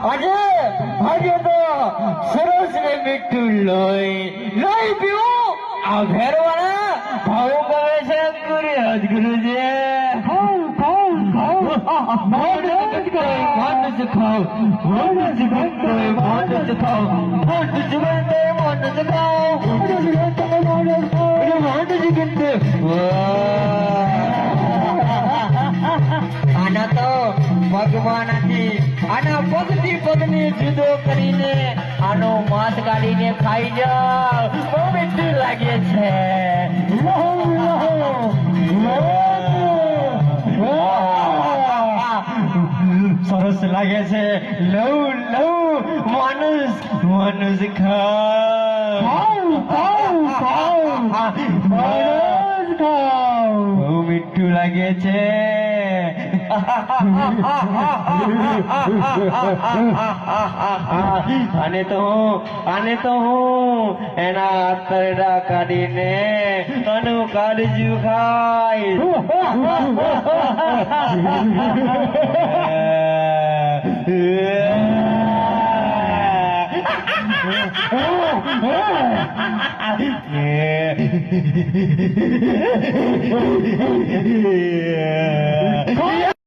આજે આજે તો સરસ ને મીઠું લોહી પીવું આ ભેરવાના ભાવ કહે છે ગુરુજી આના તો ભગવાન આના પગથી પગને જુદો કરીને આનો માંસ કાઢીને ખાઈ જાઓ બહુ મીઠું લાગે છે સરસ લાગે છે લવ માનુસ ખાવ બહુ મીઠું લાગે છે આને તો હું એના આતરડા કાઢીને આનું કાળજું ખાઈશ